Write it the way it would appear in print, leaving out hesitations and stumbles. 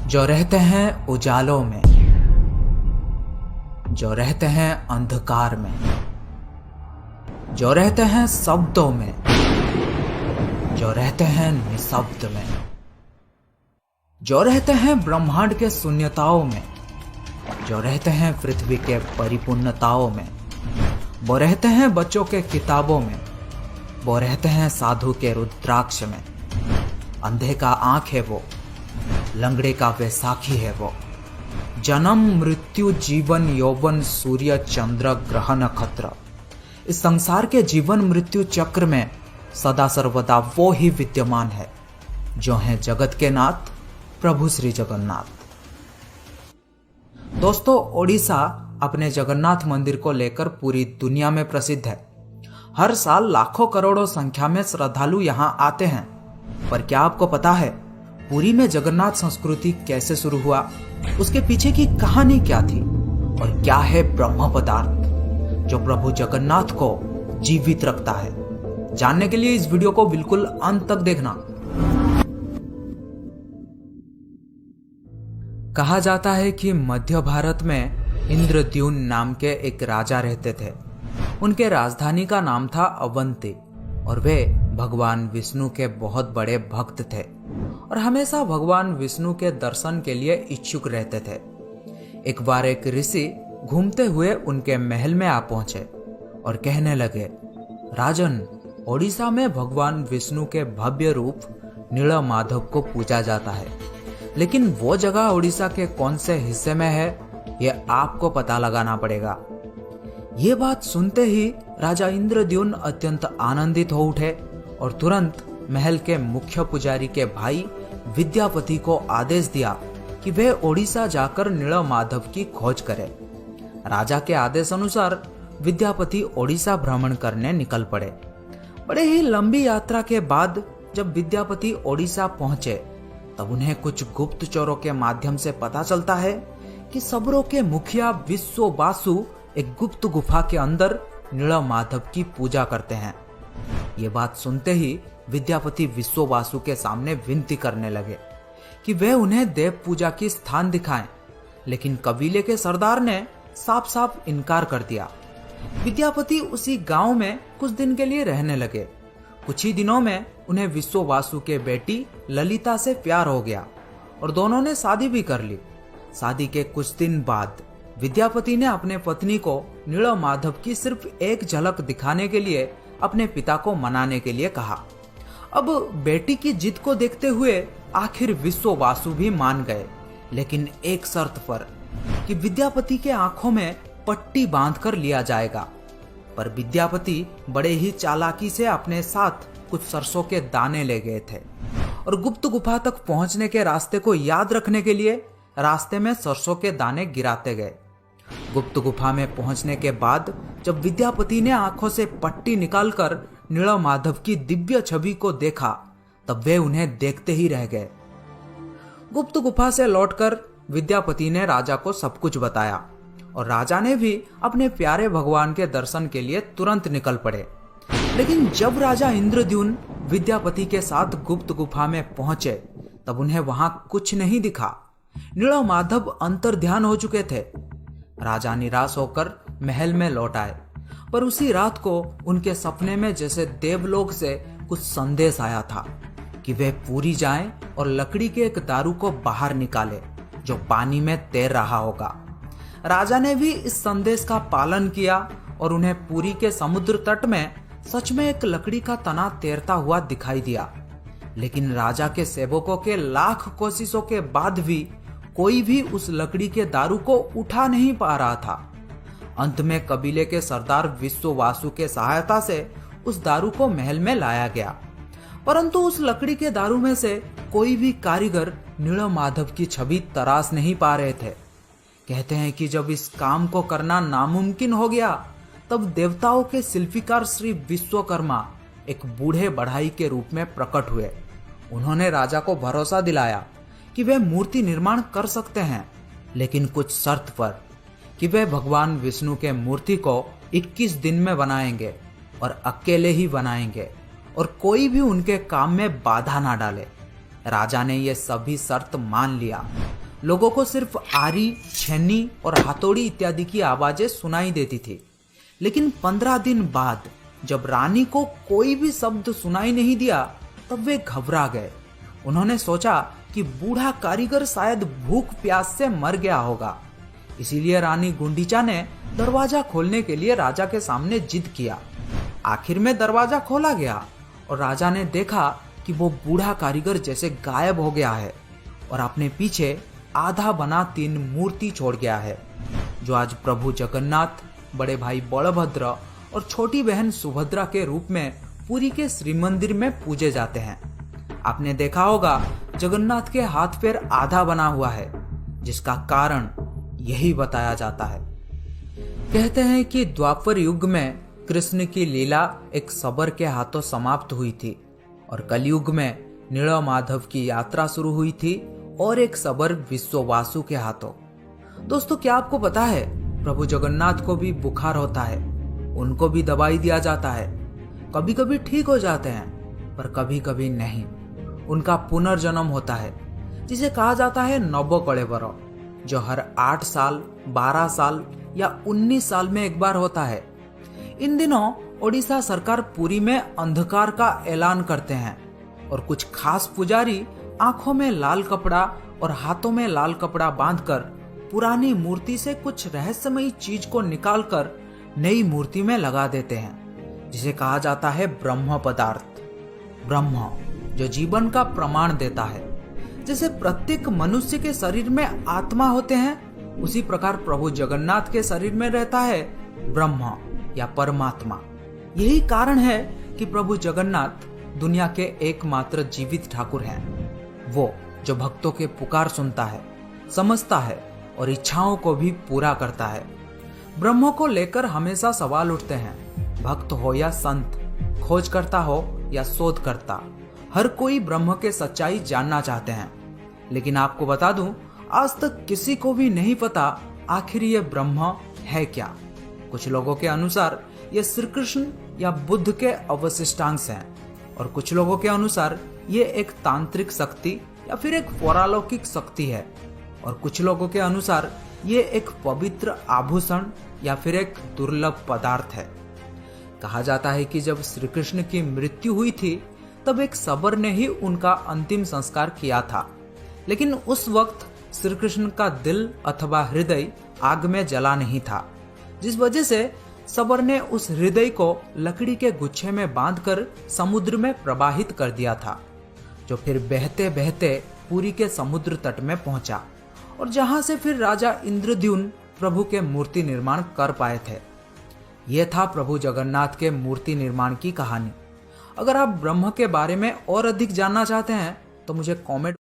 जो रहते हैं उजालों में, जो रहते हैं अंधकार में, जो रहते हैं शब्दों में, जो रहते हैं निशब्द में, जो रहते हैं ब्रह्मांड के शून्यताओं में, जो रहते हैं पृथ्वी के परिपूर्णताओं में, वो रहते हैं बच्चों के किताबों में, वो रहते हैं साधु के रुद्राक्ष में। अंधे का आंख है वो, लंगड़े का वैसाखी है वो। जन्म मृत्यु जीवन यौवन सूर्य चंद्र ग्रह नक्षत्र, इस संसार के जीवन मृत्यु चक्र में सदा सर्वदा वो ही विद्यमान है जो है जगत के नाथ प्रभु श्री जगन्नाथ। दोस्तों, ओडिशा अपने जगन्नाथ मंदिर को लेकर पूरी दुनिया में प्रसिद्ध है। हर साल लाखों करोड़ों संख्या में श्रद्धालु यहां आते हैं। पर क्या आपको पता है पुरी में जगन्नाथ संस्कृति कैसे शुरू हुआ, उसके पीछे की कहानी क्या थी और क्या है ब्रह्म पदार्थ जो प्रभु जगन्नाथ को जीवित रखता है? जानने के लिए इस वीडियो को बिल्कुल अंत तक देखना। कहा जाता है कि मध्य भारत में इंद्रद्युम्न नाम के एक राजा रहते थे। उनके राजधानी का नाम था अवंती और वे भगवान विष्णु के बहुत बड़े भक्त थे और हमेशा भगवान विष्णु के दर्शन के लिए इच्छुक रहते थे। एक बार एक ऋषि घूमते हुए उनके महल में आ पहुंचे और कहने लगे, राजन, ओडिशा में भगवान विष्णु के भव्य रूप नीलमाधव को पूजा जाता है, लेकिन वो जगह ओडिशा के कौन से हिस्से में है यह आपको पता लगाना पड़ेगा। ये बात सुनते ही राजा इंद्रद्युम्न अत्यंत आनंदित हो उठे और तुरंत महल के मुख्य पुजारी के भाई विद्यापति को आदेश दिया कि वे ओडिशा जाकर नीलमाधव की खोज करें। राजा के आदेश अनुसार विद्यापति ओडिशा भ्रमण करने निकल पड़े। बड़े ही लंबी यात्रा के बाद जब विद्यापति ओडिशा पहुंचे तब उन्हें कुछ गुप्तचरों के माध्यम से पता चलता है कि सबरों के मुखिया विश्ववासु एक गुप्त गुफा के अंदर नीलमाधव की पूजा करते हैं। ये बात सुनते ही विद्यापति विश्ववासु के सामने विनती करने लगे कि वे उन्हें देव पूजा की स्थान दिखाएं, लेकिन कबीले के सरदार ने साफ साफ इनकार कर दिया। विद्यापति उसी गांव में कुछ दिन के लिए रहने लगे। कुछ ही दिनों में उन्हें विश्ववासु के बेटी ललिता से प्यार हो गया और दोनों ने शादी भी कर ली। शादी के कुछ दिन बाद विद्यापति ने अपने पत्नी को नीलमाधव की सिर्फ एक झलक दिखाने के लिए अपने पिता को मनाने के लिए कहा। अब बेटी की जिद को देखते हुए आखिर विश्ववासु भी मान गए, लेकिन एक शर्त पर कि विद्यापति के आंखों में पट्टी बांधकर लिया जाएगा। पर विद्यापति बड़े ही चालाकी से अपने साथ कुछ सरसों के दाने ले गए थे और गुप्त गुफा तक पहुंचने के रास्ते को याद रखने के लिए रास्ते में सरसों के दाने गिराते गए। गुप्त गुफा में पहुंचने के बाद जब विद्यापति ने आंखों से पट्टी निकालकर नीलमाधव की दिव्य छवि को देखा तब वे उन्हें देखते ही रह गए। गुप्त गुफा से लौटकर विद्यापति ने राजा को सब कुछ बताया और राजा ने भी अपने प्यारे भगवान के दर्शन के लिए तुरंत निकल पड़े। लेकिन जब राजा इंद्रद्युम्न विद्यापति के साथ गुप्त गुफा में पहुंचे तब उन्हें वहां कुछ नहीं दिखा। नीलमाधव अंतर्ध्यान हो चुके थे। राजा निराश होकर महल में लौट आए, पर उसी रात को उनके सपने में जैसे देवलोक से कुछ संदेश आया था कि वे पुरी जाएं और लकड़ी के एक दारू को बाहर निकाले जो पानी में तैर रहा होगा। राजा ने भी इस संदेश का पालन किया और उन्हें पुरी के समुद्र तट में सच में एक लकड़ी का तना तैरता हुआ दिखाई दिया। लेकिन राजा के सेवकों के लाख कोशिशों के बाद भी कोई भी उस लकड़ी के दारू को उठा नहीं पा रहा था। अंत में कबीले के सरदार विश्ववासु के सहायता से उस दारू को महल में लाया गया, परंतु उस लकड़ी के दारू में से कोई भी कारीगर नीलमाधव की छवि तराश नहीं पा रहे थे। कहते हैं कि जब इस काम को करना नामुमकिन हो गया तब देवताओं के शिल्पीकार श्री विश्वकर्मा एक बूढ़े बढ़ाई के रूप में प्रकट हुए। उन्होंने राजा को भरोसा दिलाया कि वे मूर्ति निर्माण कर सकते हैं, लेकिन कुछ शर्त पर कि वे भगवान विष्णु के मूर्ति को 21 दिन में बनाएंगे और अकेले ही बनाएंगे और कोई भी उनके काम में बाधा ना डाले। राजा ने ये सभी शर्त मान लिया लोगों को सिर्फ आरी, छेनी और हथौड़ी इत्यादि की आवाजें सुनाई देती थी। लेकिन 15 दिन बाद जब रानी को कोई भी शब्द सुनाई नहीं दिया, तब वे घबरा गए। उन्होंने सोचा कि बूढ़ा कारीगर शायद भूख प्यास से मर गया होगा। इसीलिए रानी गुंडीचा ने दरवाजा खोलने के लिए राजा के सामने जिद किया। आखिर में दरवाजा खोला गया और राजा ने देखा कि वो बूढ़ा कारीगर जैसे गायब हो गया है और अपने पीछे आधा बना 3 मूर्ति छोड़ गया है, जो आज प्रभु जगन्नाथ, बड़े भाई बलभद्र और छोटी बहन सुभद्रा के रूप में पुरी के श्री मंदिर में पूजे जाते हैं। आपने देखा होगा जगन्नाथ के हाथ पैर आधा बना हुआ है, जिसका कारण यही बताया जाता है। कहते हैं कि द्वापर युग में कृष्ण की लीला एक शबर के हाथों समाप्त हुई थी और कलयुग में नीलमाधव की यात्रा शुरू हुई थी और एक शबर विश्ववासु के हाथों। दोस्तों, क्या आपको पता है प्रभु जगन्नाथ को भी बुखार होता है, उनको भी दवाई दिया जाता है। कभी कभी ठीक हो जाते हैं पर कभी कभी नहीं। उनका पुनर्जन्म होता है, जिसे कहा जाता है नवकलेवर, जो हर 8 साल, 12 साल या 19 साल में एक बार होता है। इन दिनों ओडिशा सरकार पुरी में अंधकार का ऐलान करते हैं और कुछ खास पुजारी आंखों में लाल कपड़ा और हाथों में लाल कपड़ा बांधकर पुरानी मूर्ति से कुछ रहस्यमयी चीज को निकालकर नई मूर्ति में लगा देते हैं, जिसे कहा जाता है ब्रह्म पदार्थ। ब्रह्म जो जीवन का प्रमाण देता है। जैसे प्रत्येक मनुष्य के शरीर में आत्मा होते हैं, उसी प्रकार प्रभु जगन्नाथ के शरीर में रहता है ब्रह्म या परमात्मा। यही कारण है कि प्रभु जगन्नाथ दुनिया के एकमात्र जीवित ठाकुर हैं। वो जो भक्तों के पुकार सुनता है, समझता है और इच्छाओं को भी पूरा करता है। ब्रह्म को लेकर हमेशा सवाल उठते हैं। भक्त हो या संत, खोज करता हो या शोध करता, हर कोई ब्रह्म के सच्चाई जानना चाहते हैं। लेकिन आपको बता दूं, आज तक किसी को भी नहीं पता आखिर ये ब्रह्म है क्या। कुछ लोगों के अनुसार ये श्री कृष्ण या बुद्ध के अवशिष्टांश हैं और कुछ लोगों के अनुसार ये एक तांत्रिक शक्ति या फिर एक पौरालौकिक शक्ति है और कुछ लोगों के अनुसार ये एक पवित्र आभूषण या फिर एक दुर्लभ पदार्थ है। कहा जाता है कि जब श्री कृष्ण की मृत्यु हुई थी, तब एक शबर ने ही उनका अंतिम संस्कार किया था। लेकिन उस वक्त श्री कृष्ण का दिल अथवा हृदय आग में जला नहीं था, जिस वजह से शबर ने उस हृदय को लकड़ी के गुच्छे में बांधकर समुद्र में प्रवाहित कर दिया था, जो फिर बहते बहते पुरी के समुद्र तट में पहुंचा और जहां से फिर राजा इंद्रद्युम्न प्रभु के मूर्ति निर्माण कर पाए थे। यह था प्रभु जगन्नाथ के मूर्ति निर्माण की कहानी। अगर आप ब्रह्म के बारे में और अधिक जानना चाहते हैं तो मुझे कमेंट